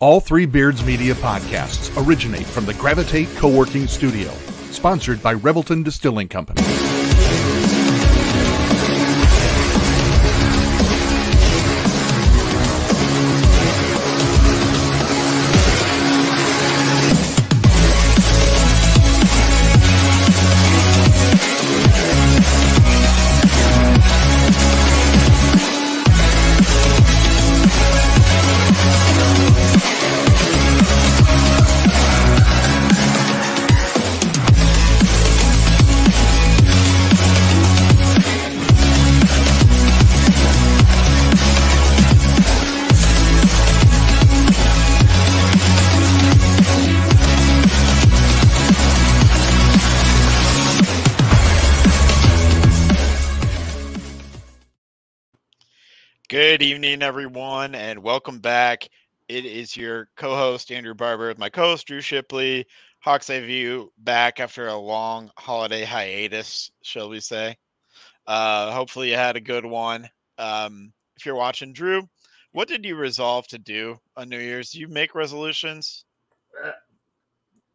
All Three Beards Media podcasts originate from the Gravitate Co-working Studio, sponsored by Revelton Distilling Company. Good evening, everyone, and welcome back. It is your co-host, Andrew Barber, with my co-host, Drew Shipley. Hawks Eye View back after a long holiday hiatus, shall we say. Hopefully you had a good one. If you're watching, Drew, what did you resolve to do on New Year's? Do you make resolutions?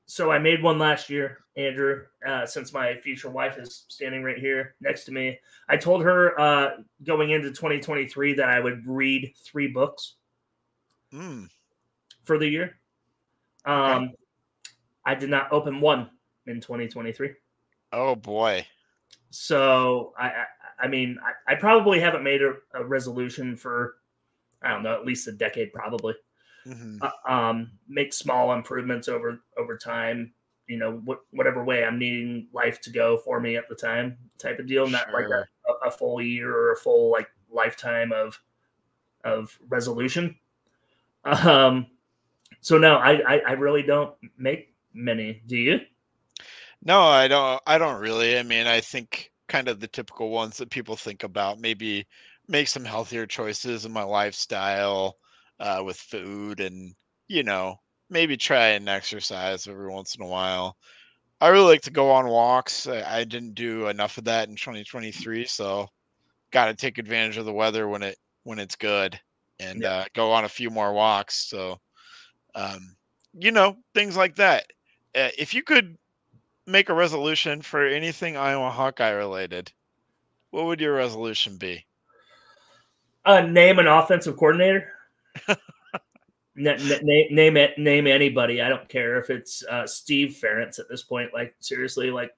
So I made one last year, Andrew, since my future wife is standing right here next to me. I told her going into 2023 that I would read 3 books for the year. Okay. I did not open one in 2023. Oh, boy. So, I mean, I probably haven't made a resolution for, I don't know, at least a decade probably. Make small improvements over time, you know, whatever way I'm needing life to go for me at the time type of deal. Not like a full year or a full like lifetime of resolution. So no, I really don't make many. Do you? No, I don't really. I mean, I think kind of the typical ones that people think about, maybe make some healthier choices in my lifestyle, with food, and, you know, maybe try and exercise every once in a while. I really like to go on walks. I didn't do enough of that in 2023, so got to take advantage of the weather when it's good, and go on a few more walks. So, you know, things like that. If you could make a resolution for anything Iowa Hawkeye related, what would your resolution be? Name an offensive coordinator. Name anybody. I don't care if it's Steve Ferentz at this point. Like, seriously, like,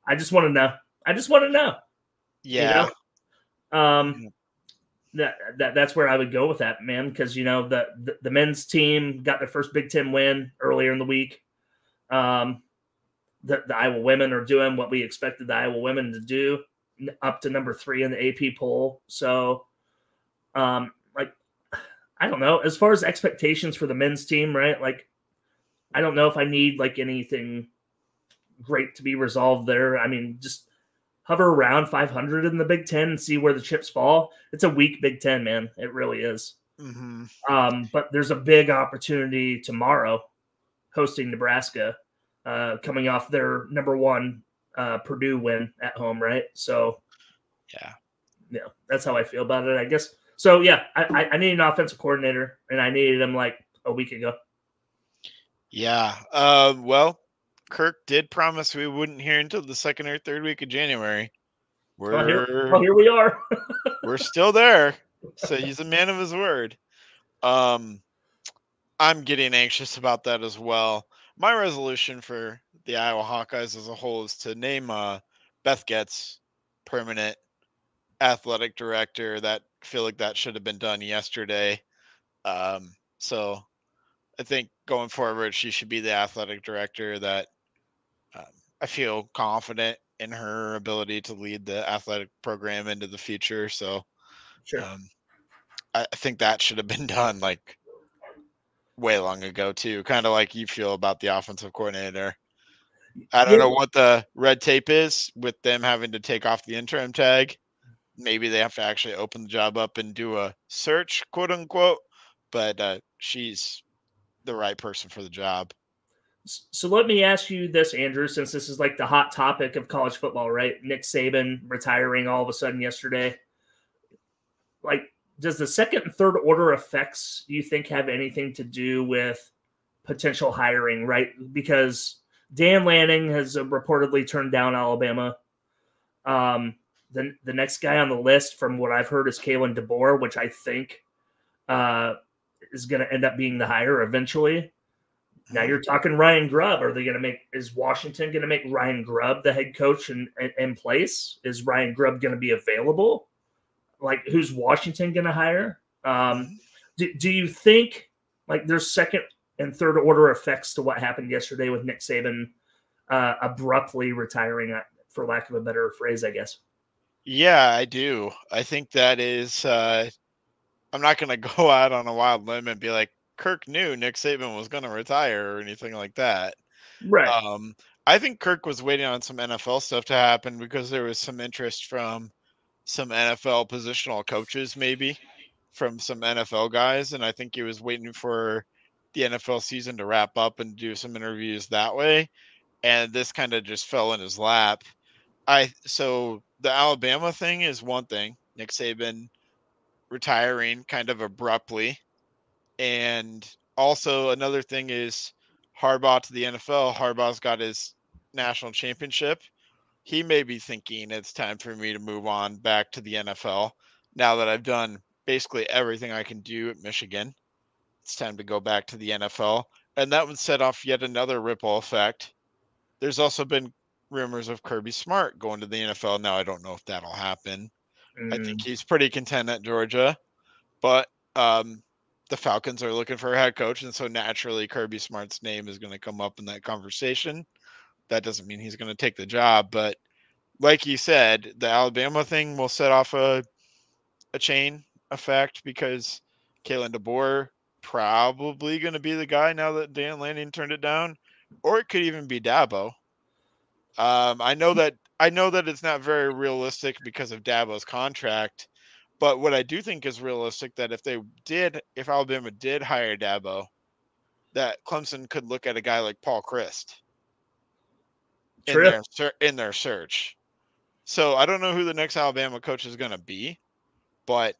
I just want to know. Yeah. You know? That's where I would go with that, man, because, you know, the men's team got their first Big Ten win earlier in the week. The Iowa women are doing what we expected the Iowa women to do, up to number 3 in the AP poll. So, like, I don't know. As far as expectations for the men's team, right? Like, I don't know if I need like anything great to be resolved there. I mean, just hover around 500 in the Big Ten and see where the chips fall. It's a weak Big Ten, man. It really is. But there's a big opportunity tomorrow hosting Nebraska, coming off their number 1 Purdue win at home, right? So, yeah, that's how I feel about it, I guess. So, yeah, I need an offensive coordinator, and I needed him like a week ago. Yeah. Well, Kirk did promise we wouldn't hear until the 2nd or 3rd week of January. Here we are. We're still there. So he's a man of his word. I'm getting anxious about that as well. My resolution for the Iowa Hawkeyes as a whole is to name Beth Getz permanent athletic director. That I feel like that should have been done yesterday. So I think going forward, she should be the athletic director. That I feel confident in her ability to lead the athletic program into the future. So, sure. I think that should have been done like way long ago too. Kind of like you feel about the offensive coordinator. I don't know what the red tape is with them having to take off the interim tag. Maybe they have to actually open the job up and do a search, quote unquote. But she's the right person for the job. So let me ask you this, Andrew, since this is like the hot topic of college football, right? Nick Saban retiring all of a sudden yesterday. Like, does the second and third order effects you think have anything to do with potential hiring, right? Because Dan Lanning has reportedly turned down Alabama. The next guy on the list, from what I've heard, is Kalen DeBoer, which I think is going to end up being the hire eventually. Now you're talking Ryan Grubb. Is Washington going to make Ryan Grubb the head coach in place? Is Ryan Grubb going to be available? Like, who's Washington going to hire? Do you think like there's second and third order effects to what happened yesterday with Nick Saban abruptly retiring, for lack of a better phrase, I guess? Yeah, I do. I think that is, I'm not going to go out on a wild limb and be like, Kirk knew Nick Saban was going to retire or anything like that. Right. I think Kirk was waiting on some NFL stuff to happen because there was some interest from some NFL positional coaches, maybe from some NFL guys. And I think he was waiting for the NFL season to wrap up and do some interviews that way. And this kind of just fell in his lap. So the Alabama thing is one thing, Nick Saban retiring kind of abruptly. And also another thing is Harbaugh to the NFL. Harbaugh's got his national championship. He may be thinking it's time for me to move on back to the NFL now that I've done basically everything I can do at Michigan. It's time to go back to the NFL. And that would set off yet another ripple effect. There's also been rumors of Kirby Smart going to the NFL. Now, I don't know if that'll happen. I think he's pretty content at Georgia. But the Falcons are looking for a head coach, and so naturally Kirby Smart's name is going to come up in that conversation. That doesn't mean he's going to take the job, but like you said, the Alabama thing will set off a chain effect because Kalen DeBoer probably going to be the guy now that Dan Lanning turned it down, or it could even be Dabo. I know that it's not very realistic because of Dabo's contract. But what I do think is realistic that if Alabama did hire Dabo, that Clemson could look at a guy like Paul Chryst in their search. So I don't know who the next Alabama coach is going to be, but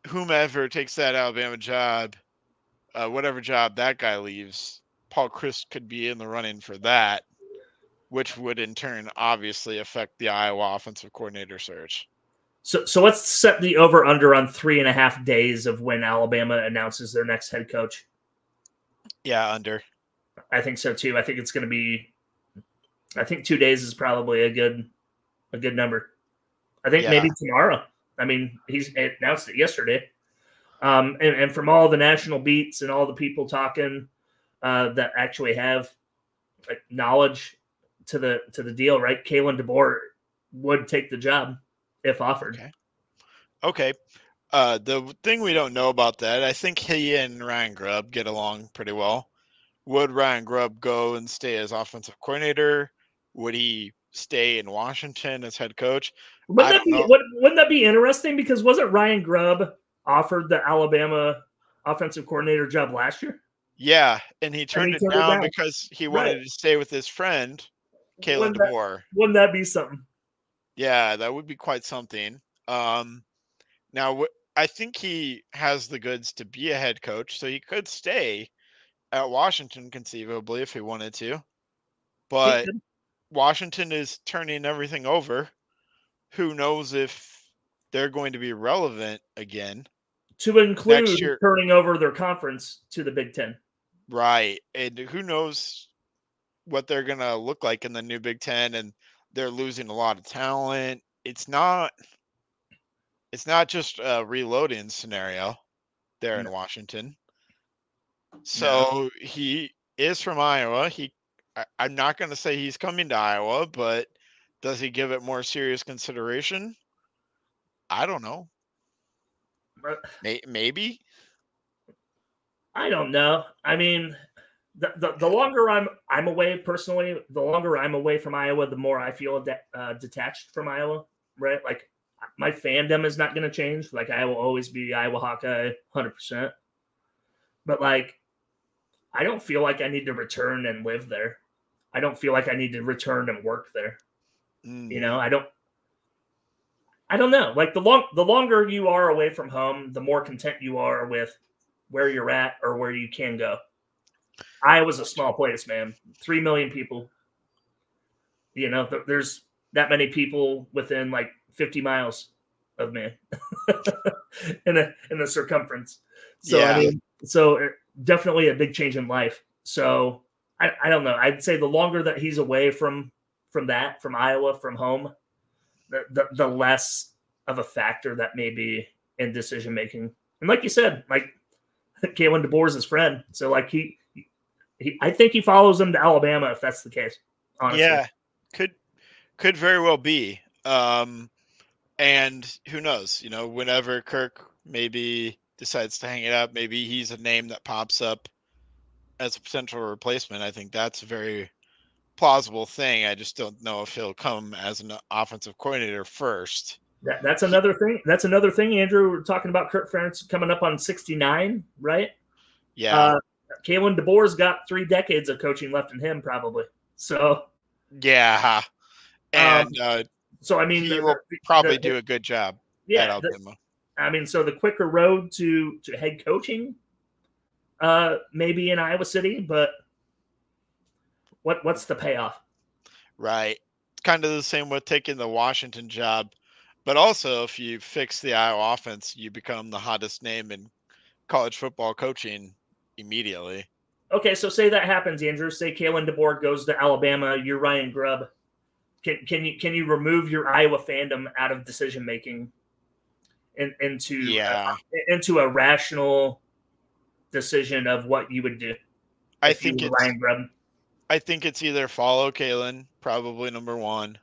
whomever takes that Alabama job, whatever job that guy leaves, Paul Chryst could be in the running for that, which would in turn obviously affect the Iowa offensive coordinator search. So let's set the over-under on 3.5 days of when Alabama announces their next head coach. Yeah, under. I think so too. I think it's going to be. I think 2 days is probably a good number. I think maybe tomorrow. I mean, he's announced it yesterday. And from all the national beats and all the people talking that actually have knowledge to the deal, right? Kalen DeBoer would take the job if offered. Okay. The thing we don't know about that, I think he and Ryan Grubb get along pretty well. Would Ryan Grubb go and stay as offensive coordinator? Would he stay in Washington as head coach? Wouldn't that be interesting? Because wasn't Ryan Grubb offered the Alabama offensive coordinator job last year? Yeah, and he turned it down because he wanted to stay with his friend, Kalen DeBoer. Wouldn't that be something? Yeah, that would be quite something. Now, I think he has the goods to be a head coach, so he could stay at Washington conceivably if he wanted to. But Washington is turning everything over. Who knows if they're going to be relevant again? To include turning over their conference to the Big Ten. Right. And who knows what they're going to look like in the new Big Ten, and they're losing a lot of talent. It's not just a reloading scenario there in Washington. So he is from Iowa. I'm not going to say he's coming to Iowa, but does he give it more serious consideration? I don't know. Maybe. I don't know. I mean, the longer I'm away personally, the longer I'm away from Iowa, the more I feel detached from Iowa. Right? Like my fandom is not going to change. Like I will always be Iowa Hawkeye, 100%. But like, I don't feel like I need to return and live there. I don't feel like I need to return and work there. You know, I I don't know. Like the longer you are away from home, the more content you are with where you're at or where you can go. Iowa's a small place, man. 3 million people. You know, there's that many people within like 50 miles of me in the circumference. So Yeah. I mean, definitely a big change in life. So I don't know. I'd say the longer that he's away from Iowa, from home, the less of a factor that may be in decision making. And like you said, like Kalen DeBoer is his friend, so like he I think he follows him to Alabama if that's the case. Honestly, Yeah, could very well be. And who knows? You know, whenever Kirk maybe decides to hang it up, maybe he's a name that pops up as a potential replacement. I think that's a very plausible thing. I just don't know if he'll come as an offensive coordinator first. That's another thing. That's another thing, Andrew. We're talking about Kirk Ferentz coming up on 69, right? Yeah. Kalen DeBoer's got 3 decades of coaching left in him, probably. So yeah, and so I mean, he will probably do a good job at Alabama. I mean, so the quicker road to head coaching, maybe in Iowa City, but what's the payoff? Right, kind of the same with taking the Washington job, but also if you fix the Iowa offense, you become the hottest name in college football coaching immediately. Okay, so say that happens, Andrew. Say Kalen DeBoer goes to Alabama. You're Ryan Grubb. Can you remove your Iowa fandom out of decision making into a rational decision of what you would do? I think it's either follow Kalen, probably number one,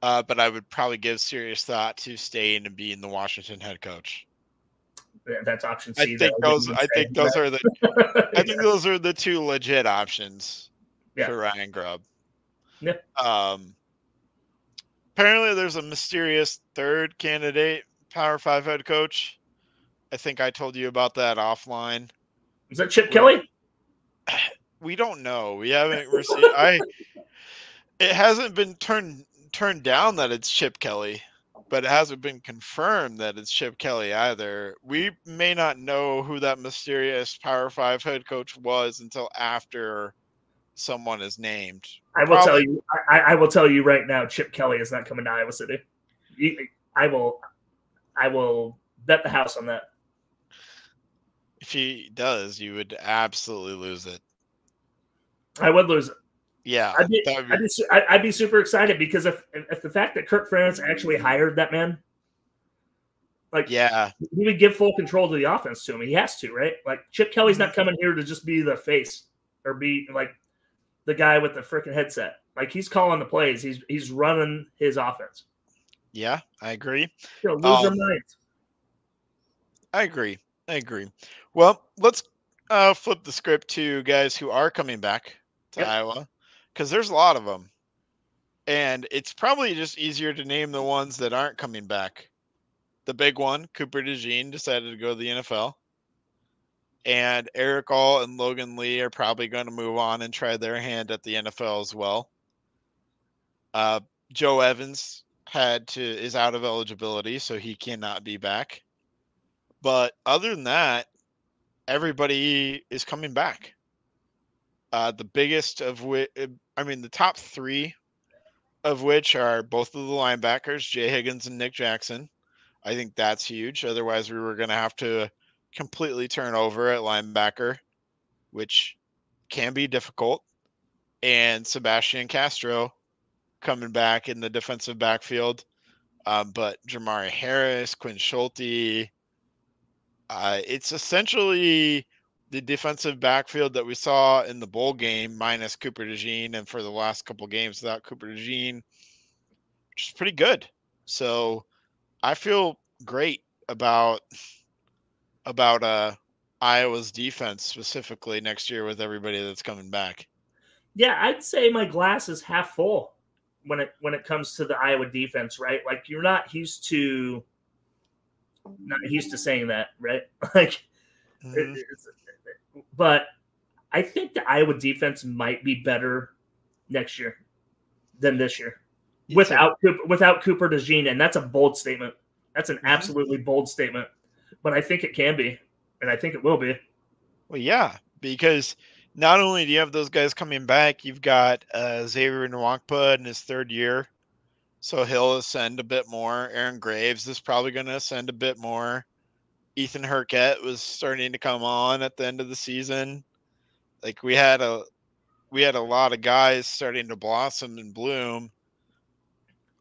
but I would probably give serious thought to staying and being the Washington head coach. That's option C. I think those are the 2 legit options for Ryan Grubb. Yeah. Apparently there's a mysterious third candidate, Power 5 head coach. I think I told you about that offline. Is that Chip Kelly? We don't know. We haven't received. It hasn't been turned down that it's Chip Kelly, but it hasn't been confirmed that it's Chip Kelly either. We may not know who that mysterious Power 5 head coach was until after someone is named. I will tell you right now, Chip Kelly is not coming to Iowa City. I will bet the house on that. If he does, you would absolutely lose it. I would lose it. Yeah, I'd be super excited because if the fact that Kirk Ferentz actually hired that man, like, he would give full control to the offense to him. He has to, right? Like, Chip Kelly's not coming here to just be the face or be like the guy with the freaking headset. Like, he's calling the plays. He's running his offense. Yeah, I agree. Lose their minds. I agree. Well, let's flip the script to guys who are coming back to Iowa, because there's a lot of them. And it's probably just easier to name the ones that aren't coming back. The big one, Cooper DeJean, decided to go to the NFL. And Eric All and Logan Lee are probably going to move on and try their hand at the NFL as well. Joe Evans is out of eligibility, so he cannot be back. But other than that, everybody is coming back. The biggest of which, the top 3 of which are both of the linebackers, Jay Higgins and Nick Jackson. I think that's huge. Otherwise, we were going to have to completely turn over at linebacker, which can be difficult. And Sebastian Castro coming back in the defensive backfield. But Jamari Harris, Quinn Schulte, it's essentially the defensive backfield that we saw in the bowl game minus Cooper DeJean, and for the last couple games without Cooper DeJean, which is pretty good. So I feel great about Iowa's defense specifically next year with everybody that's coming back. Yeah, I'd say my glass is half full when it comes to the Iowa defense, right? Like, you're not used to saying that, right? Like, but I think the Iowa defense might be better next year than this year. without Cooper DeJean, and that's a bold statement. That's an absolutely bold statement. But I think it can be, and I think it will be. Well, yeah, because not only do you have those guys coming back, you've got Xavier Nwankpa in his third year, so he'll ascend a bit more. Aaron Graves is probably going to ascend a bit more. Ethan Herkett was starting to come on at the end of the season. Like we had a lot of guys starting to blossom and bloom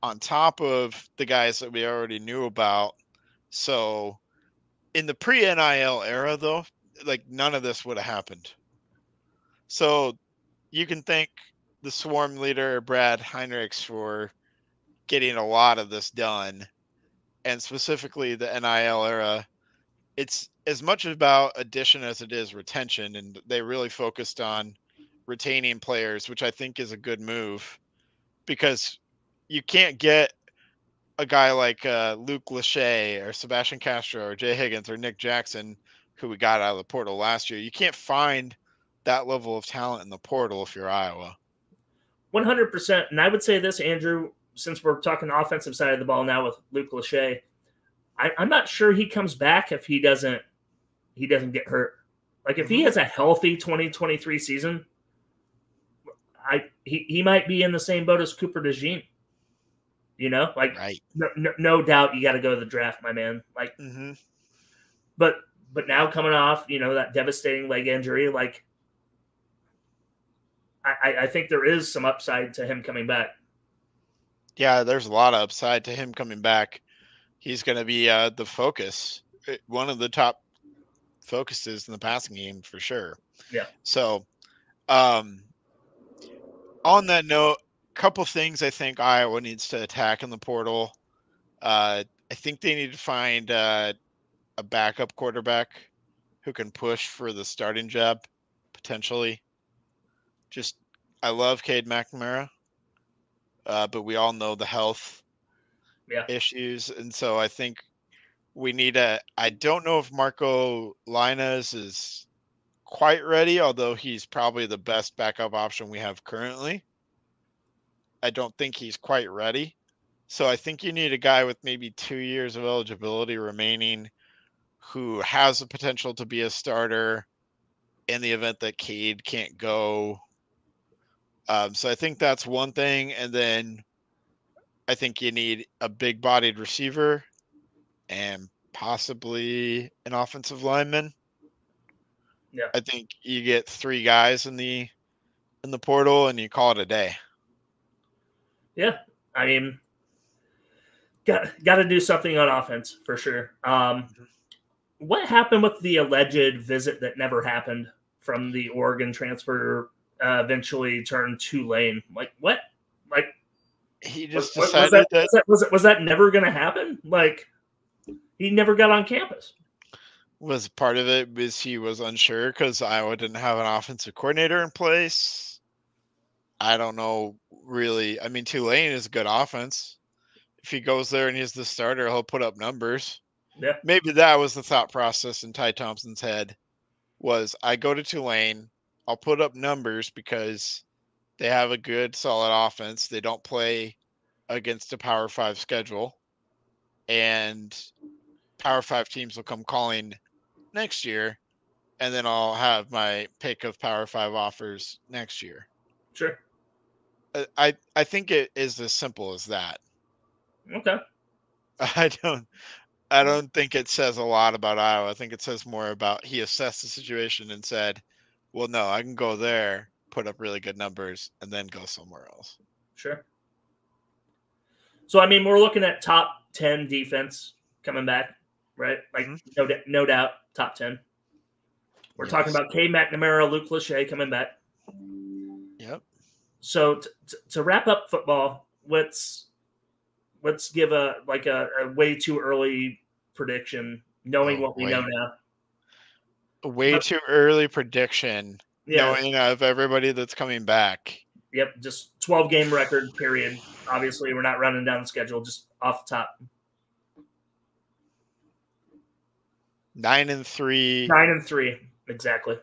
on top of the guys that we already knew about. So in the pre-NIL era, though, like none of this would have happened. So you can thank the swarm leader, Brad Heinrichs, for getting a lot of this done. And specifically the NIL era, it's as much about addition as it is retention. And they really focused on retaining players, which I think is a good move because you can't get a guy like Luke Lachey or Sebastian Castro or Jay Higgins or Nick Jackson, who we got out of the portal last year. You can't find that level of talent in the portal if you're Iowa. 100%. And I would say this, Andrew, since we're talking the offensive side of the ball now with Luke Lachey, I'm not sure he comes back if he doesn't get hurt. Like if he has a healthy 2023 season, he might be in the same boat as Cooper DeJean. You know, like right. no doubt you got to go to the draft, my man. Like, but now coming off, that devastating leg injury, like I think there is some upside to him coming back. Yeah, there's a lot of upside to him coming back. He's going to be the focus, one of the top focuses in the passing game for sure. Yeah. So, on that note, couple things I think Iowa needs to attack in the portal. I think they need to find a backup quarterback who can push for the starting job, potentially. I love Cade McNamara, but we all know the health issues, and so I think we need I don't know if Marco Lainez is quite ready, although he's probably the best backup option we have currently. I don't think he's quite ready. So I think you need a guy with maybe 2 years of eligibility remaining who has the potential to be a starter in the event that Cade can't go. So I think that's one thing. And then I think you need a big-bodied receiver and possibly an offensive lineman. Yeah. I think you get 3 guys in the portal and you call it a day. Yeah, I mean, got to do something on offense for sure. What happened with the alleged visit that never happened from the Oregon transfer? Eventually turned Tulane. Like what? Like he just decided was that never going to happen? Like he never got on campus. Was part of it was he was unsure because Iowa didn't have an offensive coordinator in place. I don't know really. I mean, Tulane is a good offense. If he goes there and he's the starter, he'll put up numbers. Yeah. Maybe that was the thought process in Ty Thompson's head was I go to Tulane, I'll put up numbers because they have a good, solid offense. They don't play against a Power 5 schedule. And Power 5 teams will come calling next year, and then I'll have my pick of Power 5 offers next year. Sure. I think it is as simple as that. Okay. I don't think it says a lot about Iowa. I think it says more about he assessed the situation and said, well, no, I can go there, put up really good numbers, and then go somewhere else. Sure. So, I mean, we're looking at top 10 defense coming back, right? Like, no doubt, top 10. We're talking about Cade McNamara, Luke Lachey coming back. Yep. So to wrap up football, let's give a way too early prediction, knowing what we know now. A way too early prediction, knowing of everybody that's coming back. Yep, just 12-game record, period. Obviously, we're not running down the schedule, just off the top. 9-3. 9-3, exactly.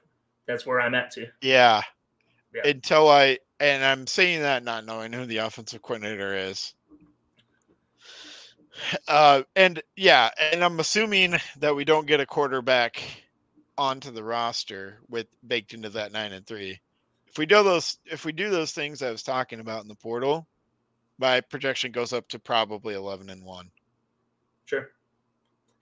That's where I'm at too. Yeah. Until I And I'm saying that not knowing who the offensive coordinator is. And I'm assuming that we don't get a quarterback onto the roster with baked into that 9-3. If we do those things I was talking about in the portal, my projection goes up to probably 11-1. Sure.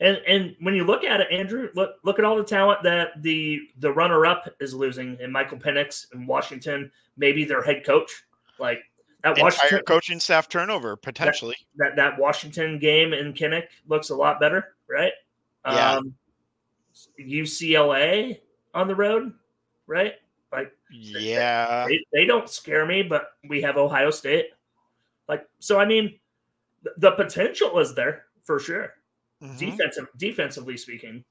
And when you look at it, Andrew, look at all the talent that the runner-up is losing in Michael Penix in Washington, maybe their head coach. Like that Entire coaching staff turnover, potentially. That Washington game in Kinnick looks a lot better, right? Yeah. UCLA on the road, right? Like, yeah, they don't scare me, but we have Ohio State. Like, so I mean, the potential is there for sure. Mm-hmm. Defensively speaking,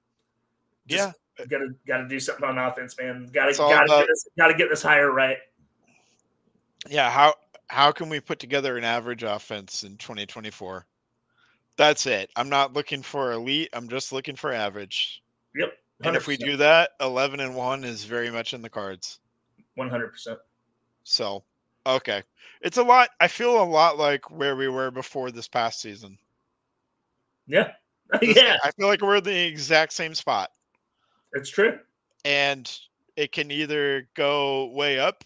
gotta do something on offense, man. Gotta get this hire right. Yeah, how can we put together an average offense in 2024? That's it. I'm not looking for elite. I'm just looking for average. Yep. 100%. And if we do that, 11-1 is very much in the cards. 100%. So, okay. It's a lot. I feel a lot like where we were before this past season. Yeah. Yeah. I feel like we're in the exact same spot. It's true. And it can either go way up,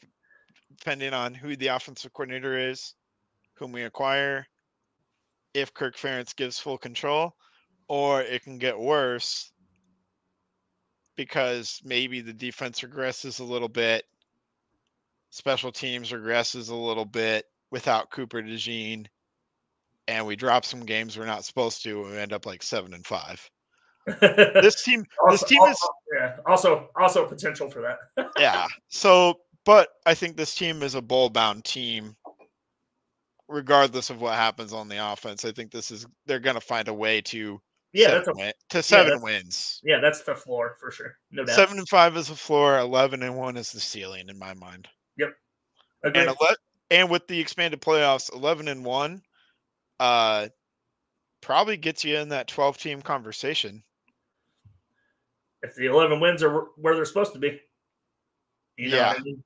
depending on who the offensive coordinator is, whom we acquire, if Kirk Ferentz gives full control, or it can get worse because maybe the defense regresses a little bit, special teams regresses a little bit without Cooper DeJean, and we drop some games we're not supposed to, and we end up like 7-5. This team is also potential for that. Yeah. So, but I think this team is a bowl-bound team, regardless of what happens on the offense. I think they're going to find a way to seven wins. Yeah, that's the floor for sure. No doubt. 7-5 is the floor. 11-1 is the ceiling in my mind. Yep. Agreed. And with the expanded playoffs, 11-1, probably gets you in that 12-team conversation. If the 11 wins are where they're supposed to be. You know what I mean?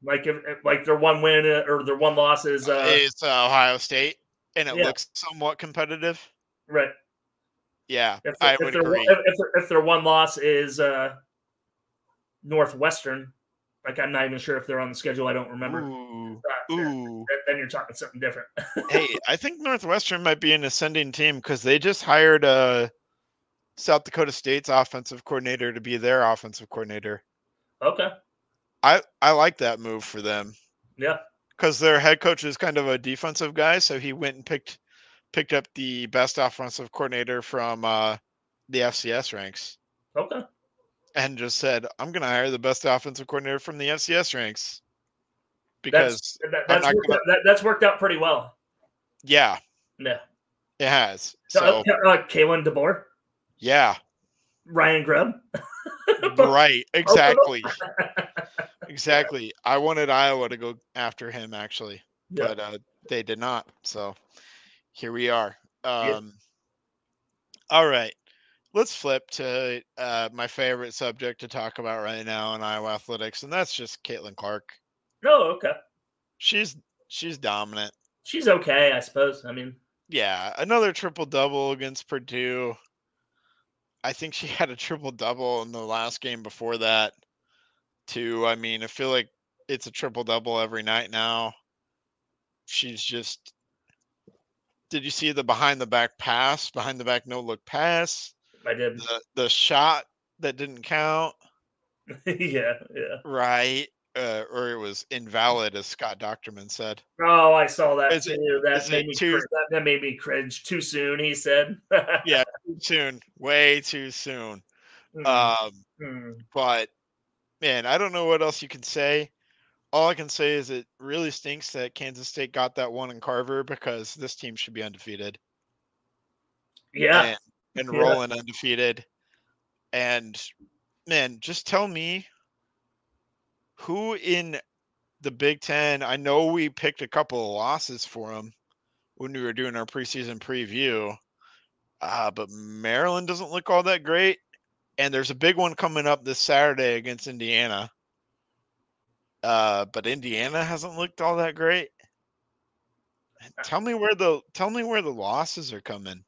Like their one win or their one loss is it's Ohio State, and it looks somewhat competitive. Right. Yeah, I would agree. If their one loss is Northwestern, like I'm not even sure if they're on the schedule. I don't remember. Ooh. Then you're talking something different. Hey, I think Northwestern might be an ascending team because they just hired South Dakota State's offensive coordinator to be their offensive coordinator. Okay. I like that move for them. Yeah. Because their head coach is kind of a defensive guy, so he went and picked up the best offensive coordinator from the FCS ranks. Okay. And just said, I'm going to hire the best offensive coordinator from the FCS ranks. Because that's worked out pretty well. Yeah. Yeah. It has. So Kalen DeBoer. Yeah. Ryan Grubb. Right. Exactly. Exactly. I wanted Iowa to go after him actually, but they did not. So here we are. All right. Let's flip to my favorite subject to talk about right now in Iowa athletics, and that's just Caitlin Clark. Oh, okay. She's dominant. She's okay, I suppose. I mean, yeah, another triple-double against Purdue. I think she had a triple-double in the last game before that, too. I mean, I feel like it's a triple-double every night now. She's just... Did you see the behind-the-back pass? Behind-the-back no-look pass? I did. The shot that didn't count? Yeah. Right. Or it was invalid, as Scott Docterman said. Oh, I saw that too. That made me cringe. Too soon, he said. Yeah, too soon. Way too soon. But, man, I don't know what else you can say. All I can say is it really stinks that Kansas State got that one in Carver because this team should be undefeated. Yeah. And rolling undefeated. And, man, just tell me who in the Big Ten, I know we picked a couple of losses for them when we were doing our preseason preview, but Maryland doesn't look all that great. And there's a big one coming up this Saturday against Indiana. but Indiana hasn't looked all that great. Tell me where the losses are coming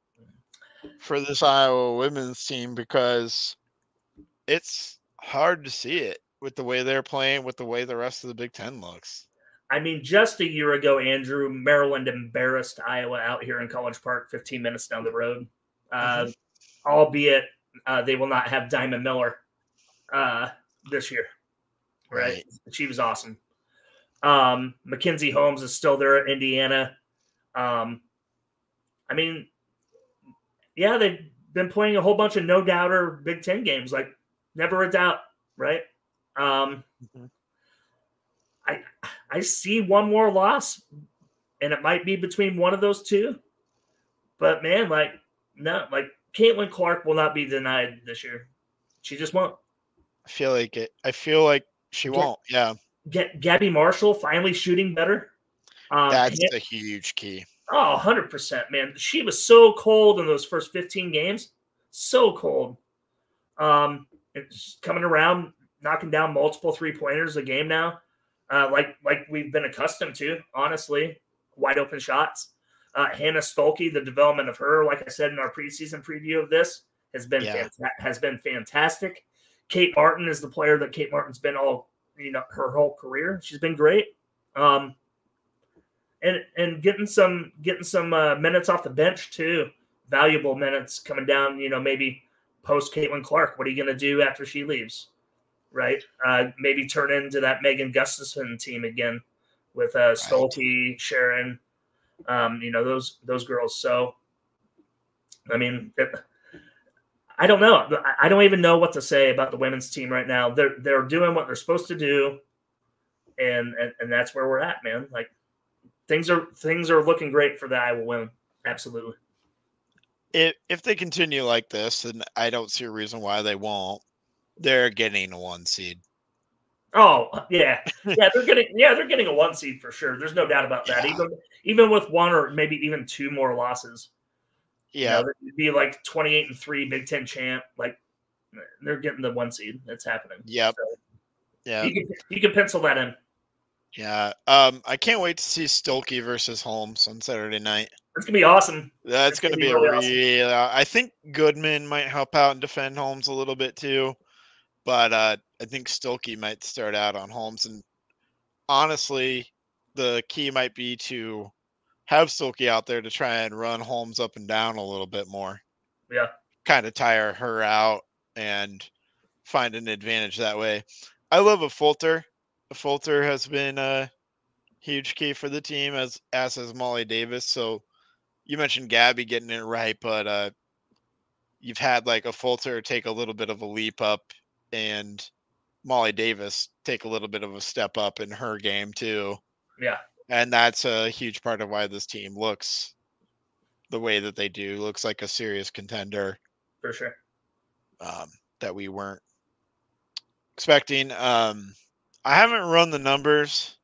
for this Iowa women's team, because it's hard to see it with the way they're playing, with the way the rest of the Big Ten looks. I mean, just a year ago, Andrew, Maryland embarrassed Iowa out here in College Park, 15 minutes down the road. Albeit they will not have Diamond Miller this year, right? She was awesome. Mackenzie Holmes is still there at Indiana. I mean, yeah, they've been playing a whole bunch of no-doubter Big Ten games, like never a doubt, right? I see one more loss, and it might be between one of those two. But man, Caitlin Clark will not be denied this year. She just won't. I feel like she won't. Yeah. Gabby Marshall finally shooting better. That's a huge key. Oh, 100%, man. She was so cold in those first 15 games. So cold. It's coming around, knocking down multiple three-pointers a game now. Like we've been accustomed to, honestly. Wide open shots. Hannah Stolke, the development of her, like I said in our preseason preview of this, has been fantastic. Kate Martin is the player that Kate Martin's been her whole career. She's been great. And getting some minutes off the bench too, valuable minutes coming down. Maybe post Caitlin Clark. What are you going to do after she leaves? Right? Maybe turn into that Megan Gustafson team again with Stolke, Sharon. Those girls. So, I mean, I don't know. I don't even know what to say about the women's team right now. They're doing what they're supposed to do, and that's where we're at, man. Like things are looking great for the Iowa women. Absolutely. If they continue like this, then I don't see a reason why they won't. They're getting a 1 seed. Oh yeah, they're getting a 1 seed for sure. There's no doubt about that. Even with one or maybe even two more losses. Yeah, it'd be like 28-3 Big Ten champ. Like they're getting the 1 seed. That's happening. Yep. So, yeah. You can pencil that in. Yeah. I can't wait to see Stolke versus Holmes on Saturday night. It's gonna be awesome. That's gonna be really awesome. I think Goodman might help out and defend Holmes a little bit too, but I think Stolke might start out on Holmes. And honestly, the key might be to have Stolke out there to try and run Holmes up and down a little bit more. Yeah. Kind of tire her out and find an advantage that way. I love a Fulter. A Fulter has been a huge key for the team, as has Molly Davis. So you mentioned Gabby getting it right, but you've had like a Fulter take a little bit of a leap up, and Molly Davis take a little bit of a step up in her game too. Yeah. And that's a huge part of why this team looks the way that they do. Looks like a serious contender. For sure. That we weren't expecting. I haven't run the numbers,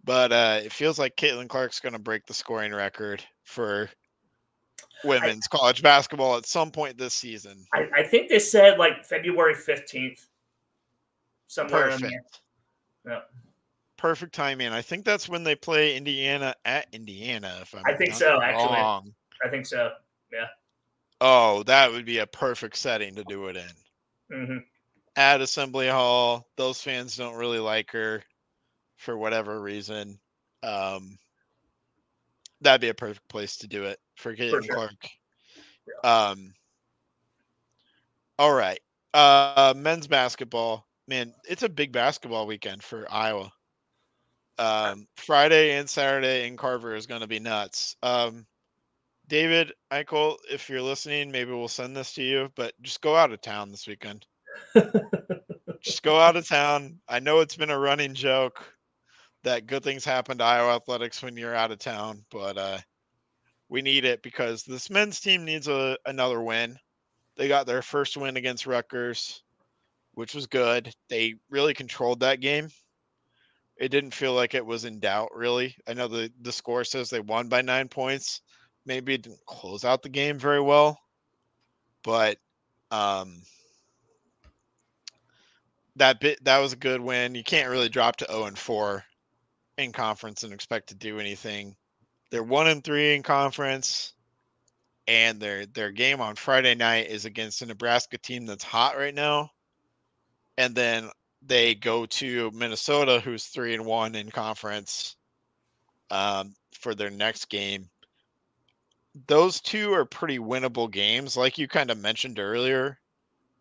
but it feels like Caitlin Clark's going to break the scoring record for women's college basketball at some point this season. I think they said like February 15th. Somewhere in there. Yeah. Perfect timing. I think that's when they play Indiana at Indiana. If I think so, actually. Wrong. I think so. Yeah. Oh, that would be a perfect setting to do it in. Mm-hmm. At Assembly Hall, those fans don't really like her for whatever reason. That'd be a perfect place to do it for Caitlin Clark. Yeah. All right. Men's basketball. Man, it's a big basketball weekend for Iowa. Friday and Saturday in Carver is going to be nuts. David Eichel, if you're listening, maybe we'll send this to you, but just go out of town this weekend. Just go out of town. I know it's been a running joke that good things happen to Iowa athletics when you're out of town, but we need it because this men's team needs another win. They got their first win against Rutgers, which was good. They really controlled that game. It didn't feel like it was in doubt, really. I know the score says they won by 9 points. Maybe it didn't close out the game very well, but that was a good win. You can't really drop to 0-4 in conference and expect to do anything. They're 1-3 in conference, and their game on Friday night is against a Nebraska team that's hot right now. And then they go to Minnesota, who's 3-1 in conference, for their next game. Those two are pretty winnable games, like you kind of mentioned earlier.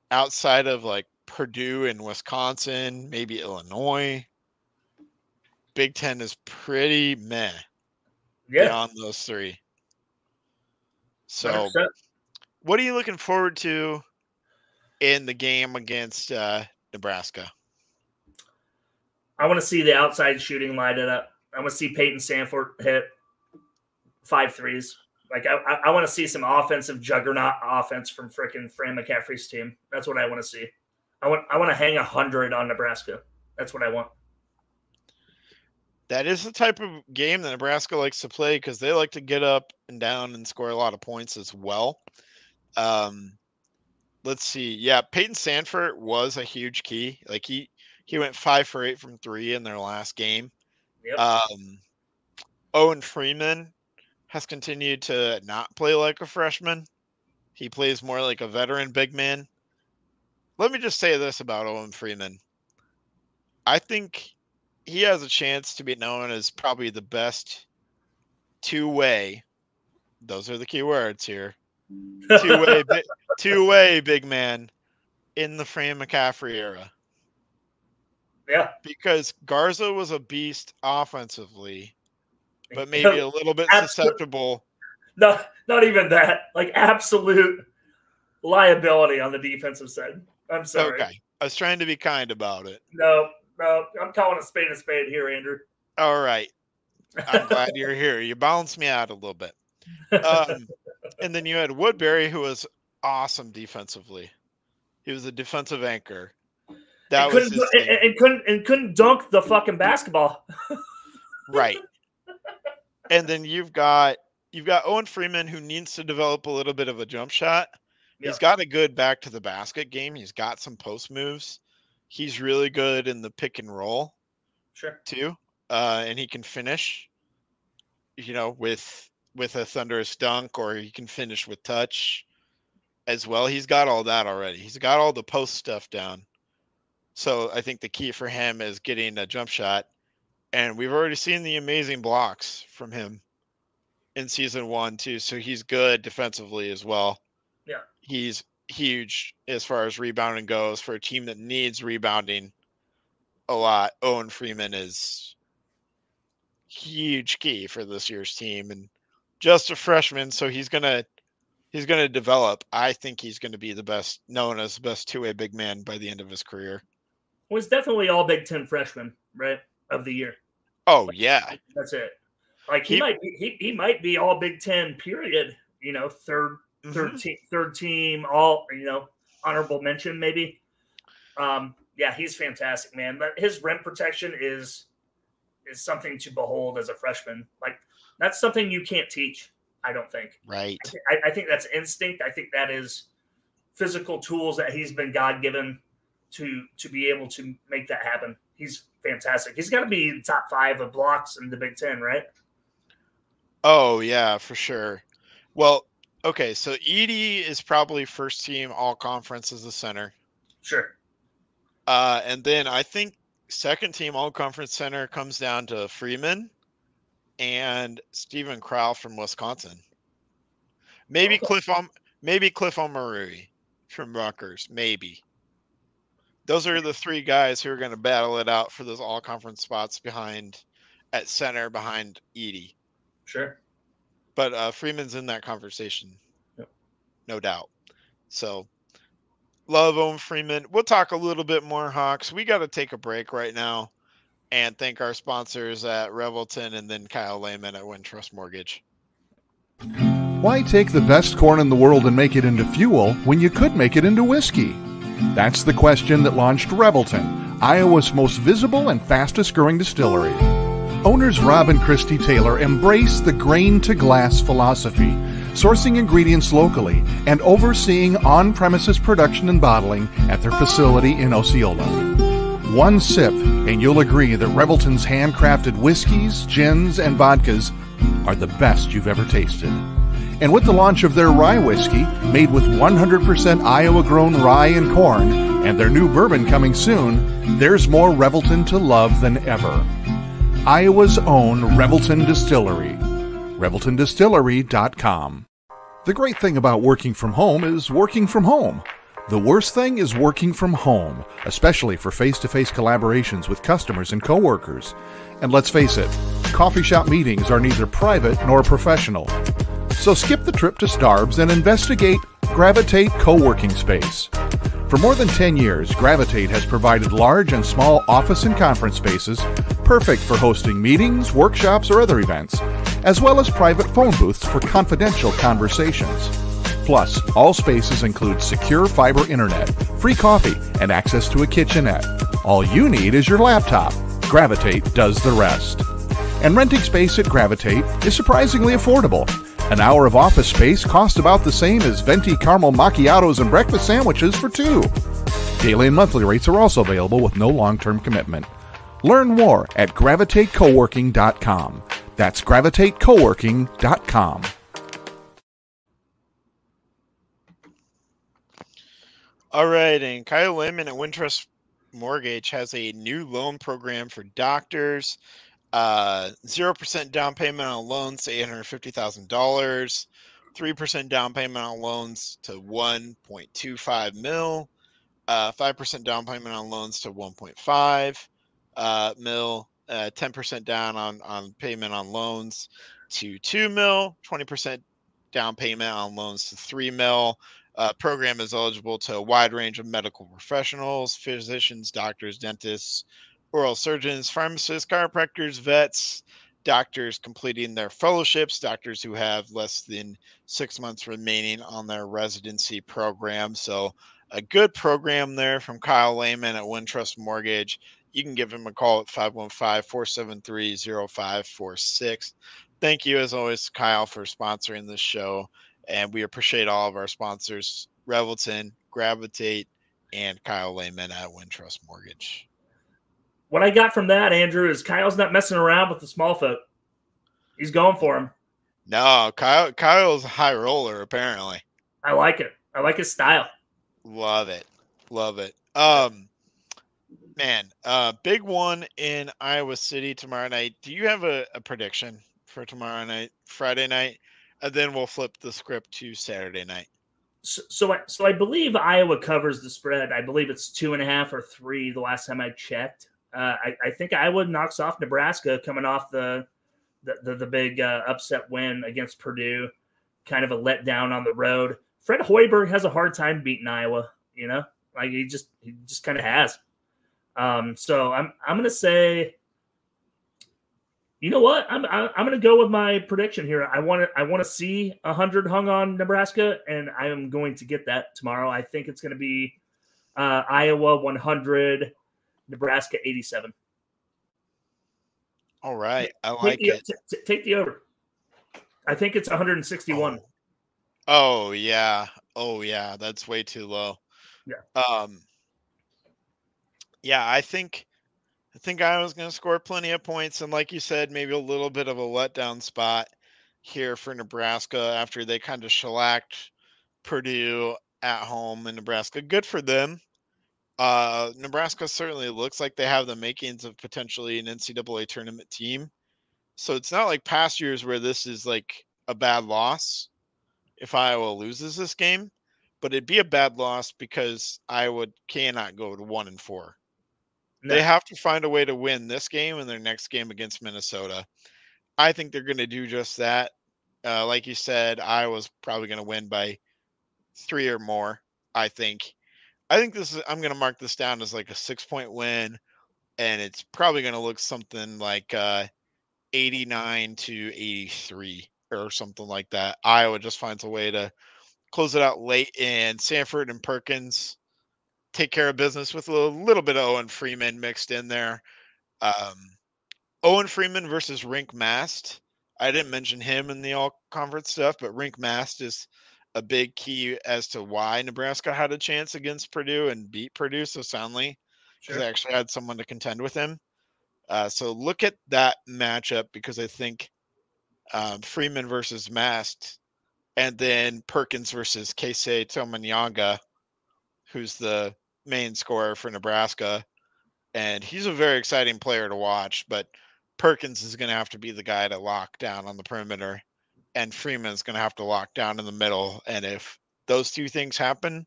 Outside of like Purdue and Wisconsin, maybe Illinois, Big Ten is pretty meh. Yeah. Beyond those three. So 100%. What are you looking forward to in the game against Nebraska? I want to see the outside shooting light it up. I want to see Peyton Sandfort hit 5 threes. Like I want to see some offensive juggernaut offense from freaking Fran McCaffrey's team. That's what I want to see. I want to hang 100 on Nebraska. That's what I want. That is the type of game that Nebraska likes to play because they like to get up and down and score a lot of points as well. Let's see. Yeah, Peyton Sandfort was a huge key. Like he went 5 for 8 from 3 in their last game. Yep. Owen Freeman has continued to not play like a freshman. He plays more like a veteran big man. Let me just say this about Owen Freeman. I think he has a chance to be known as probably the best two-way. Those are the key words here. Two-way big man in the Fran McCaffrey era. Yeah. Because Garza was a beast offensively, but maybe a little bit susceptible. No, not even that. Like absolute liability on the defensive side. I'm sorry. Okay. I was trying to be kind about it. No, I'm calling a spade here, Andrew. All right. I'm glad you're here. You balanced me out a little bit. And then you had Woodbury, who was awesome defensively. He was a defensive anchor. That was his thing. And couldn't dunk the fucking basketball. Right. And then you've got Owen Freeman, who needs to develop a little bit of a jump shot. Yeah. He's got a good back to the basket game. He's got some post moves. He's really good in the pick and roll, sure, too. And he can finish, with a thunderous dunk, or he can finish with touch as well. He's got all that already. He's got all the post stuff down. So I think the key for him is getting a jump shot. And we've already seen the amazing blocks from him in season 1, too. So he's good defensively as well. Yeah. He's huge as far as rebounding goes for a team that needs rebounding a lot. Owen Freeman is huge key for this year's team, and just a freshman. So he's going to develop. I think he's going to be known as the best two-way big man by the end of his career. Well, he's definitely all Big Ten freshman, right? Of the year. Oh yeah. That's it. Like he might be all Big Ten period, third team, all, honorable mention maybe. Yeah, he's fantastic, man. But his rim protection is something to behold as a freshman. Like that's something you can't teach, I don't think. Right. I think that's instinct. I think that is physical tools that he's been God-given to be able to make that happen. He's fantastic. He's got to be top 5 of blocks in the Big Ten, right? Oh, yeah, for sure. Well, okay, so Edey is probably first team all conference as a center. Sure. And then I think second team all conference center comes down to Freeman and Steven Crowell from Wisconsin. Maybe Cliff Omarui from Rutgers, maybe. Those are the 3 guys who are going to battle it out for those all conference spots at center behind Edey. Sure. But Freeman's in that conversation. Yep. No doubt. So love Owen Freeman. We'll talk a little bit more Hawks. We got to take a break right now and thank our sponsors at Revelton and then Kyle Lehman at Wintrust Mortgage. Why take the best corn in the world and make it into fuel when you could make it into whiskey? That's the question that launched Revelton, Iowa's most visible and fastest growing distillery. Owners Rob and Christy Taylor embrace the grain-to-glass philosophy, sourcing ingredients locally and overseeing on-premises production and bottling at their facility in Osceola. one sip, and you'll agree that Revelton's handcrafted whiskeys, gins, and vodkas are the best you've ever tasted. And with the launch of their rye whiskey, made with 100% Iowa-grown rye and corn, and their new bourbon coming soon, there's more Revelton to love than ever. Iowa's own Revelton Distillery. ReveltonDistillery.com. The great thing about working from home is working from home. The worst thing is working from home, especially for face-to-face collaborations with customers and coworkers. And let's face it, coffee shop meetings are neither private nor professional. So skip the trip to Starbs and investigate Gravitate Co-working Space. For more than 10 years, Gravitate has provided large and small office and conference spaces perfect for hosting meetings, workshops, or other events, as well as private phone booths for confidential conversations. Plus, all spaces include secure fiber internet, free coffee, and access to a kitchenette. All you need is your laptop. Gravitate does the rest. And renting space at Gravitate is surprisingly affordable. An hour of office space costs about the same as venti caramel macchiatos and breakfast sandwiches for two. Daily and monthly rates are also available with no long-term commitment. Learn more at gravitatecoworking.com. That's gravitatecoworking.com. All right, and Kyle Lehman at Wintrust Mortgage has a new loan program for doctors. 0% down payment on loans to $850,000, 3% down payment on loans to 1.25 mil, 5% down payment on loans to 1.5 mil, 10% down on payment on loans to 2 mil, 20% down payment on loans to 3 mil. Program is eligible to a wide range of medical professionals, physicians, doctors, dentists, oral surgeons, pharmacists, chiropractors, vets, doctors completing their fellowships, doctors who have less than 6 months remaining on their residency program. So a good program there from Kyle Lehman at Wintrust Mortgage. You can give him a call at 515-473-0546. Thank you, as always, Kyle, for sponsoring this show. And we appreciate all of our sponsors, Revelton, Gravitate, and Kyle Lehman at Wintrust Mortgage. What I got from that, Andrew, is Kyle's not messing around with the small folk. He's going for him. No, Kyle's a high roller, apparently. I like it. I like his style. Love it. Love it. Man, big one in Iowa City tomorrow night. Do you have a prediction for tomorrow night, Friday night? And then we'll flip the script to Saturday night. So I believe Iowa covers the spread. I believe it's 2.5 or 3 the last time I checked. I think Iowa knocks off Nebraska coming off the big upset win against Purdue. Kind of a letdown on the road. Fred Hoiberg has a hard time beating Iowa. You know, like he just kind of has. So I'm gonna say. You know what? I'm going to go with my prediction here. I want to see 100 hung on Nebraska, and I am going to get that tomorrow. I think it's going to be Iowa 100, Nebraska 87. All right, I like it. Take the over. I think it's 161. Oh yeah, that's way too low. Yeah. Yeah, I think Iowa's going to score plenty of points, and like you said, maybe a little bit of a letdown spot here for Nebraska after they kind of shellacked Purdue at home in Nebraska. Good for them. Nebraska certainly looks like they have the makings of potentially an NCAA tournament team. So it's not like past years where this is like a bad loss if Iowa loses this game, but it'd be a bad loss because Iowa cannot go to 1-4. No. They have to find a way to win this game and their next game against Minnesota. I think they're going to do just that. Like you said, Iowa's probably going to win by 3 or more, I think. I'm going to mark this down as like a 6-point win, and it's probably going to look something like 89-83 or something like that. Iowa just finds a way to close it out late, and Sanford and Perkins take care of business with a little bit of Owen Freeman mixed in there. Owen Freeman versus Rink Mast. I didn't mention him in the all-conference stuff, but Rink Mast is a big key as to why Nebraska had a chance against Purdue and beat Purdue so soundly because I actually had someone to contend with him. So look at that matchup, because I think Freeman versus Mast, and then Perkins versus Keisei Tomanyanga, who's the main scorer for Nebraska. And he's a very exciting player to watch, but Perkins is going to have to be the guy to lock down on the perimeter, and Freeman's going to have to lock down in the middle. And if those two things happen,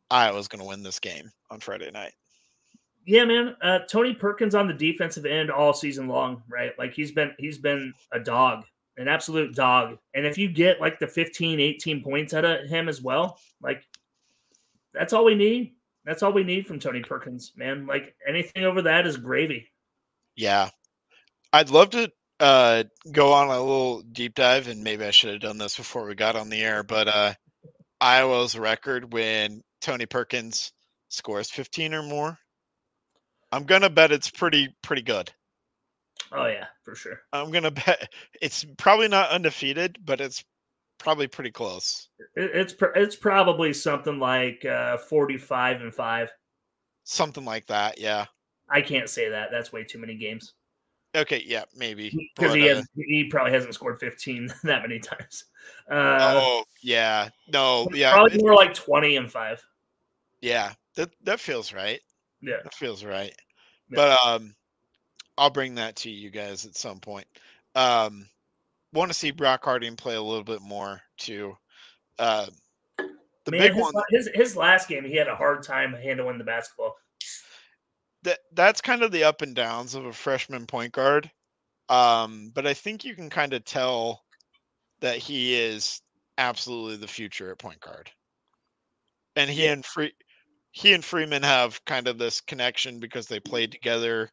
Iowa's going to win this game on Friday night. Yeah, man. Tony Perkins on the defensive end all season long, right? Like he's been a dog, an absolute dog. And if you get like the 15, 18 points out of him as well, like that's all we need. That's all we need from Tony Perkins, man. Like anything over that is gravy. Yeah. I'd love to go on a little deep dive, and maybe I should have done this before we got on the air, but Iowa's record when Tony Perkins scores 15 or more, I'm going to bet it's pretty good. Oh, yeah, for sure. I'm going to bet it's probably not undefeated, but it's probably pretty close. It's probably something like 45-5. Something like that, yeah. I can't say that. That's way too many games. Okay, yeah, maybe. Because he probably hasn't scored 15 that many times. Yeah. No, yeah. Probably more like 20-5. Yeah, that feels right. Yeah. That feels right. Yeah. But I'll bring that to you guys at some point. Want to see Brock Harding play a little bit more too. Big one. His last game, he had a hard time handling the basketball. That's kind of the up and downs of a freshman point guard. But I think you can kind of tell that he is absolutely the future at point guard. And he and Freeman have kind of this connection because they played together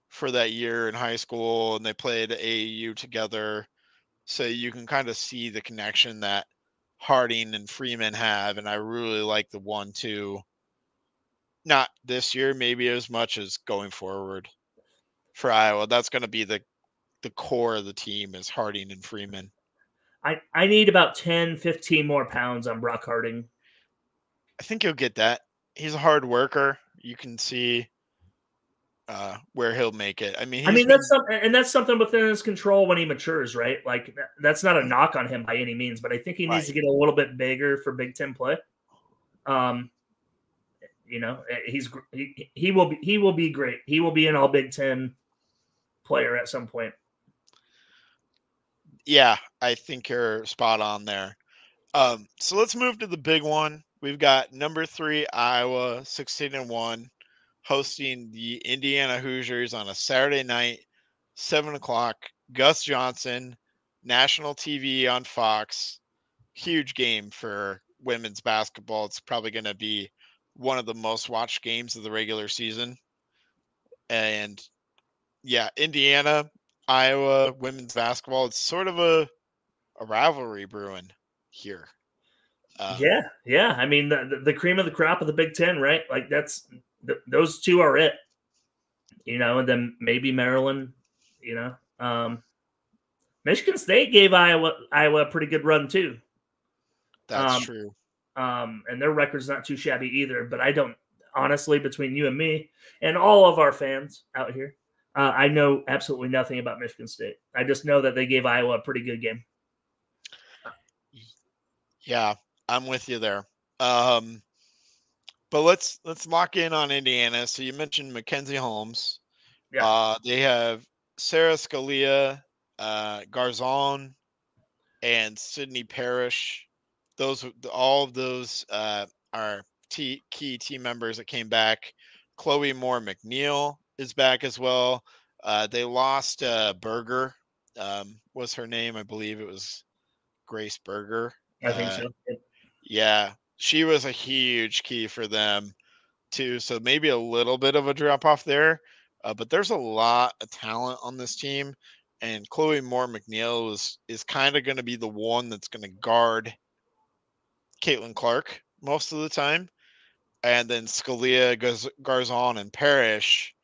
for that year in high school, and they played AAU together. So you can kind of see the connection that Harding and Freeman have, and I really like the 1-2. Not this year, maybe as much as going forward for Iowa. That's going to be the core of the team is Harding and Freeman. I need about 10, 15 more pounds on Brock Harding. I think you'll get that. He's a hard worker. You can see where he'll make it. That's something within his control when he matures, right? Like that's not a knock on him by any means, but I think he needs to get a little bit bigger for Big Ten play. He will be great. He will be an all Big Ten player at some point. Yeah, I think you're spot on there. So let's move to the big one. We've got number 3 Iowa 16-1 hosting the Indiana Hoosiers on a Saturday night, 7:00. Gus Johnson, national TV on Fox. Huge game for women's basketball. It's probably going to be one of the most watched games of the regular season. And yeah, Indiana, Iowa, women's basketball. It's sort of a rivalry brewing here. Yeah. I mean, the cream of the crop of the Big Ten, right? Like those two are it. And then maybe Maryland. Michigan State gave Iowa a pretty good run too. That's true. And their record's not too shabby either. But I don't, honestly, between you and me and all of our fans out here, I know absolutely nothing about Michigan State. I just know that they gave Iowa a pretty good game. Yeah, I'm with you there. But let's lock in on Indiana. So you mentioned Mackenzie Holmes. Yeah. They have Sarah Scalia, Garzon, and Sydney Parrish. All of those are key team members that came back. Chloe Moore McNeil is back as well. They lost Berger, was her name. I believe it was Grace Berger. I think so. Yeah, she was a huge key for them too. So maybe a little bit of a drop off there, but there's a lot of talent on this team, and Chloe Moore McNeil is kind of going to be the one that's going to guard Caitlin Clark most of the time, and then Scalia, Garzon, and Parrish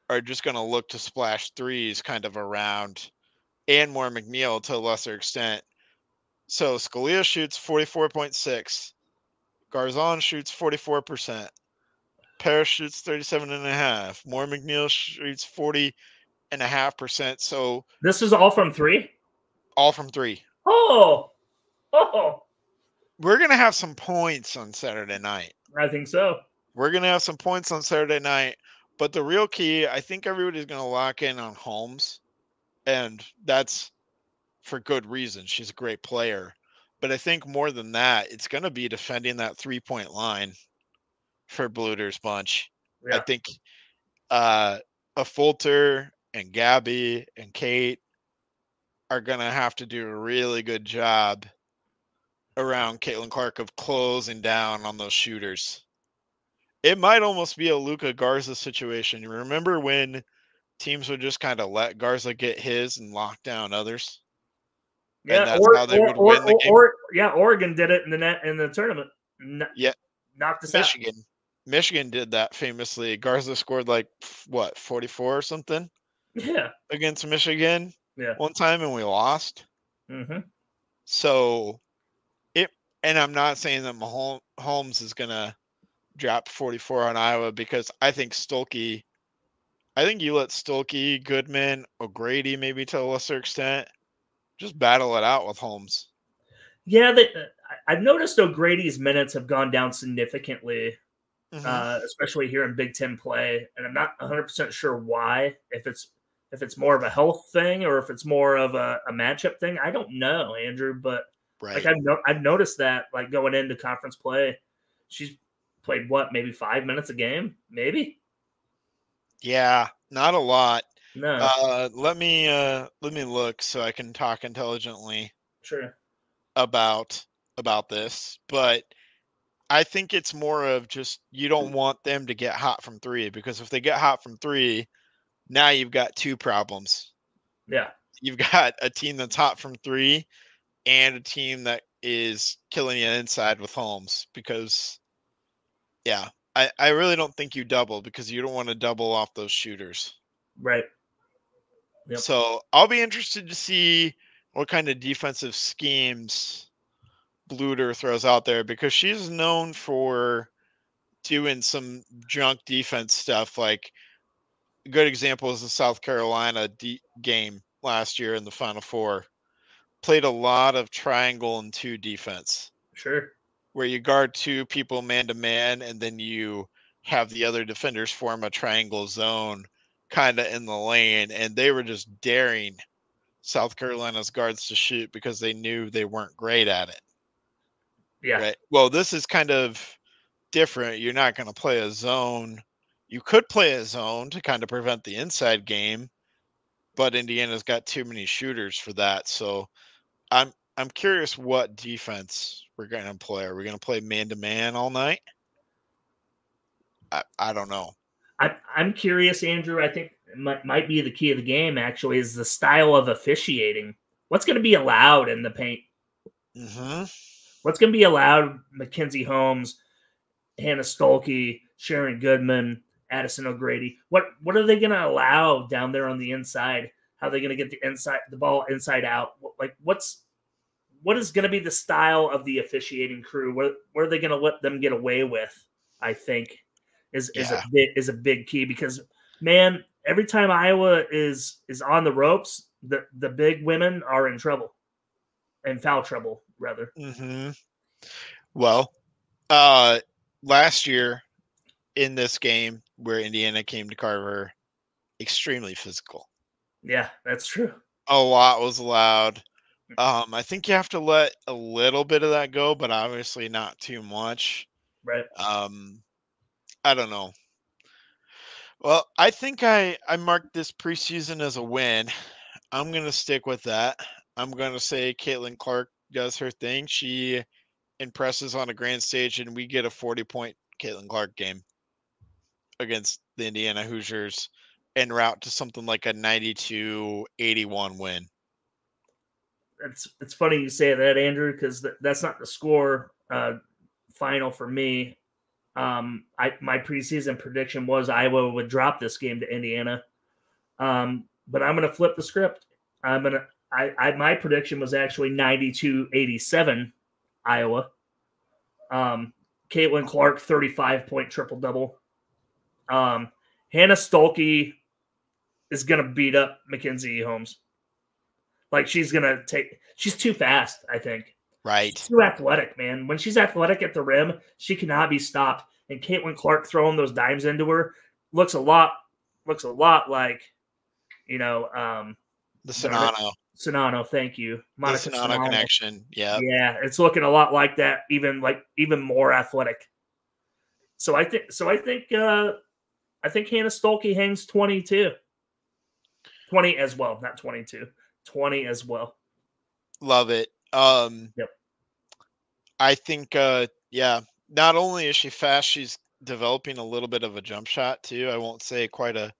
are just going to look to splash threes kind of around, and Moore McNeil to a lesser extent. So Scalia shoots 44.6. Garzon shoots 44%. Parrish shoots 37.5%. Moore McNeil shoots 40.5%. So this is all from 3? all from 3. Oh, We're going to have some points on Saturday night. I think so. We're going to have some points on Saturday night. But the real key, I think everybody's going to lock in on Holmes. And that's for good reason. She's a great player. But I think more than that, it's going to be defending that 3-point line for Bluder's bunch. Yeah. I think a Fulter and Gabby and Kate are going to have to do a really good job around Caitlin Clark of closing down on those shooters. It might almost be a Luka Garza situation. You remember when teams would just kind of let Garza get his and lock down others? Yeah, and that's how they would win the game. Oregon did it in the tournament. Yeah, knocked us Michigan. Michigan did that famously. Garza scored 44 or something. Yeah, against Michigan. Yeah, one time, and we lost. Mm-hmm. So and I'm not saying that Holmes is gonna drop 44 on Iowa, because I think Stolke. I think you let Stolke, Goodman, O'Grady, maybe to a lesser extent, just battle it out with Holmes. Yeah, I've noticed O'Grady's minutes have gone down significantly, especially here in Big Ten play, and I'm not 100% sure why. If it's more of a health thing or if it's more of a matchup thing, I don't know, Andrew. But right. I've noticed that going into conference play, she's played maybe 5 minutes a game, maybe. Yeah, not a lot. No. Let me look so I can talk intelligently. Sure. About this, but I think it's more of just you don't want them to get hot from 3, because if they get hot from 3, now you've got 2 problems. Yeah. You've got a team that's hot from 3 and a team that is killing you inside with Holmes, because I really don't think you double, because you don't want to double off those shooters. Right. Yep. So I'll be interested to see what kind of defensive schemes Bluder throws out there, because she's known for doing some junk defense stuff. Like, a good example is the South Carolina game last year in the Final Four. Played a lot of triangle and 2 defense. Sure. Where you guard 2 people man to man, and then you have the other defenders form a triangle zone kind of in the lane, and they were just daring South Carolina's guards to shoot because they knew they weren't great at it. Yeah. Right. Well, this is kind of different. You're not going to play a zone. You could play a zone to kind of prevent the inside game, but Indiana's got too many shooters for that. So I'm curious what defense we're going to play. Are we going to play man-to-man all night? I don't know. I'm curious, Andrew. I think it might be the key of the game, actually, is the style of officiating. What's going to be allowed in the paint? Mm-hmm. What's going to be allowed? Mackenzie Holmes, Hannah Stolke, Sharon Goodman, Addison O'Grady. What are they going to allow down there on the inside? How are they going to get the ball inside out? What is going to be the style of the officiating crew? What are they going to let them get away with? I think is a big key, because, man, every time Iowa is on the ropes, the big women are in trouble, and foul trouble rather. Mm-hmm. Well, last year in this game where Indiana came to Carver, extremely physical. Yeah, that's true. A lot was allowed. I think you have to let a little bit of that go, but obviously not too much. Right. I don't know. Well, I think I marked this preseason as a win. I'm going to stick with that. I'm going to say Caitlin Clark does her thing. She impresses on a grand stage, and we get a 40-point Caitlin Clark game against the Indiana Hoosiers en route to something like a 92-81 win. It's funny you say that, Andrew, because that's not the score final for me. My preseason prediction was Iowa would drop this game to Indiana, but I'm going to flip the script. My prediction was actually 92-87 Iowa. Caitlin Clark 35-point triple double. Hannah Stolke is going to beat up Mackenzie Holmes. Like she's too fast, I think. Right. She's too athletic, man. When she's athletic at the rim, she cannot be stopped. And Caitlin Clark throwing those dimes into her looks a lot like, the Sonano. Sonano, thank you. Monica the Sonano connection. Yeah. Yeah, it's looking a lot like that, even more athletic. So I think Hannah Stolke hangs 22. 20 as well, not 22. 20 as well. Love it. Yep. I think not only is she fast, she's developing a little bit of a jump shot too. I won't say quite a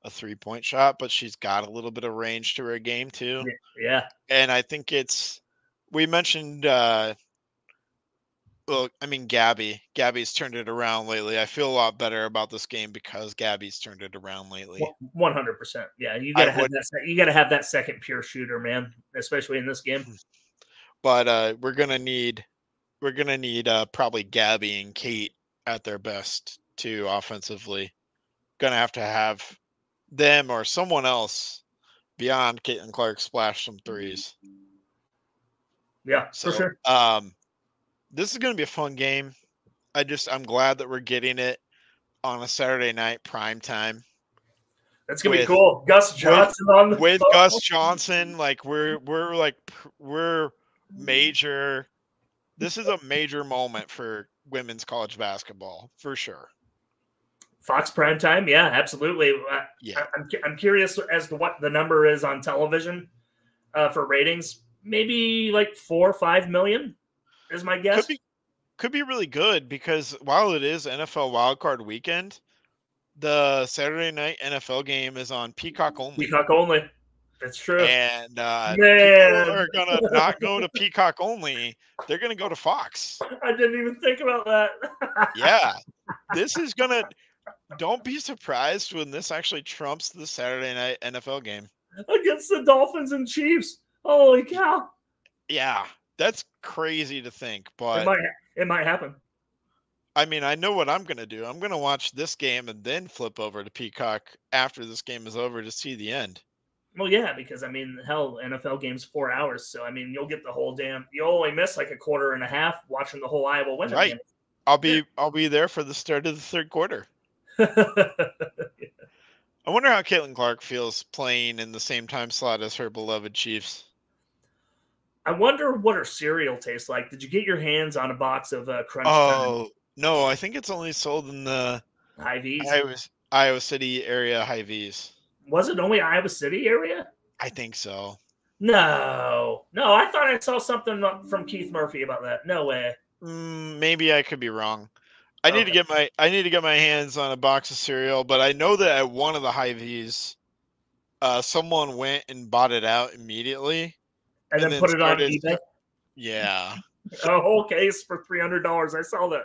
3-point shot, but she's got a little bit of range to her game too. Yeah. And I think we mentioned Gabby's turned it around lately. I feel a lot better about this game because Gabby's turned it around lately. 100%. Yeah, you gotta have that second pure shooter, man, especially in this game. But we're gonna need probably Gabby and Kate at their best too offensively. Gonna have to have them or someone else beyond Caitlin Clark splash some threes. Yeah, for sure. This is going to be a fun game. I'm glad that we're getting it on a Saturday night prime time. That's going to be cool. Gus Johnson with Gus Johnson, like we're major. This is a major moment for women's college basketball for sure. Fox prime time, yeah, absolutely. Yeah, I'm curious as to what the number is on television for ratings. Maybe like 4 or 5 million is my guess. Could be really good because while it is NFL wildcard weekend, the Saturday night NFL game is on Peacock only. Peacock only. That's true. And people are gonna not go to Peacock only. They're gonna go to Fox. I didn't even think about that. Yeah, this is gonna. Don't be surprised when this actually trumps the Saturday night NFL game against the Dolphins and Chiefs. Holy cow! Yeah, that's crazy to think, but it might happen. I mean, I know what I'm going to do. I'm going to watch this game and then flip over to Peacock after this game is over to see the end. Well, yeah, because I mean, hell, NFL game's 4 hours, so I mean, you'll get the whole damn. You'll only miss like a quarter and a half watching the whole Iowa win. Right. Game. I'll be there for the start of the third quarter. I wonder how Caitlin Clark feels playing in the same time slot as her beloved Chiefs. I wonder what her cereal tastes like. Did you get your hands on a box of Crunch Time? No, I think it's only sold in the Hy-Vees. Iowa City area Hy-Vees. Was it only Iowa City area? I think so. No, I thought I saw something from Keith Murphy about that. No way. Maybe I could be wrong. I need to get my hands on a box of cereal, but I know that at one of the Hy-Vees, someone went and bought it out immediately, and then put it on eBay. Yeah, a whole case for $300. I saw that.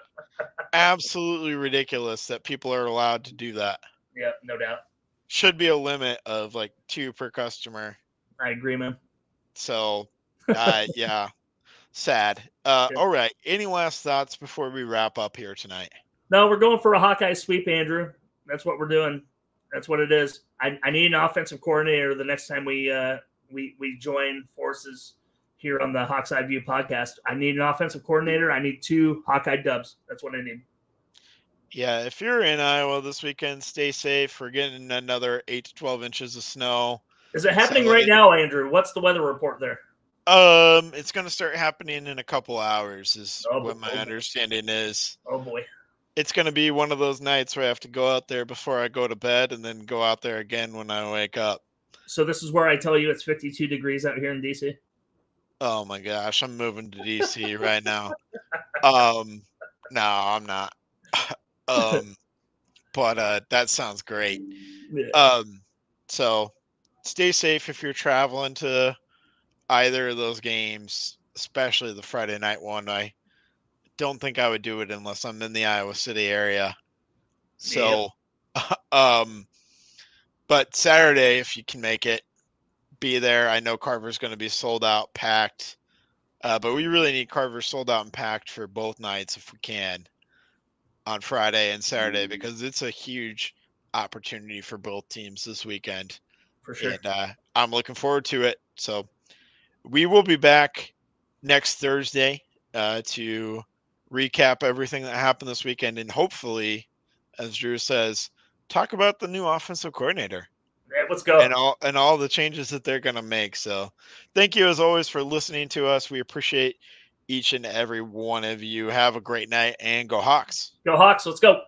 Absolutely ridiculous that people are allowed to do that. Yeah, no doubt. Should be a limit of like 2 per customer. I agree, man. So, yeah. Sad. All right. Any last thoughts before we wrap up here tonight? No, we're going for a Hawkeye sweep, Andrew. That's what we're doing. That's what it is. I need an offensive coordinator the next time we join forces here on the Hawks Eye View podcast. I need an offensive coordinator. I need 2 Hawkeye dubs. That's what I need. Yeah, if you're in Iowa this weekend, stay safe. We're getting another 8 to 12 inches of snow. Is it happening right now, Andrew? What's the weather report there? It's going to start happening in a couple hours is what my understanding is. Oh, boy. It's going to be one of those nights where I have to go out there before I go to bed and then go out there again when I wake up. So this is where I tell you it's 52 degrees out here in D.C.? Oh, my gosh. I'm moving to D.C. right now. No, I'm not. But that sounds great. Yeah. So stay safe if you're traveling to either of those games, especially the Friday night one. I don't think I would do it unless I'm in the Iowa City area. So, but Saturday, if you can make it, be there. I know Carver's going to be sold out, packed, but we really need Carver sold out and packed for both nights if we can. on Friday and Saturday, because it's a huge opportunity for both teams this weekend. For sure. And I'm looking forward to it. So we will be back next Thursday to recap everything that happened this weekend, and hopefully, as Drew says, talk about the new offensive coordinator. Yeah, let's go. And all the changes that they're going to make. So thank you as always for listening to us. We appreciate each and every one of you. Have a great night, and go Hawks. Go Hawks. Let's go.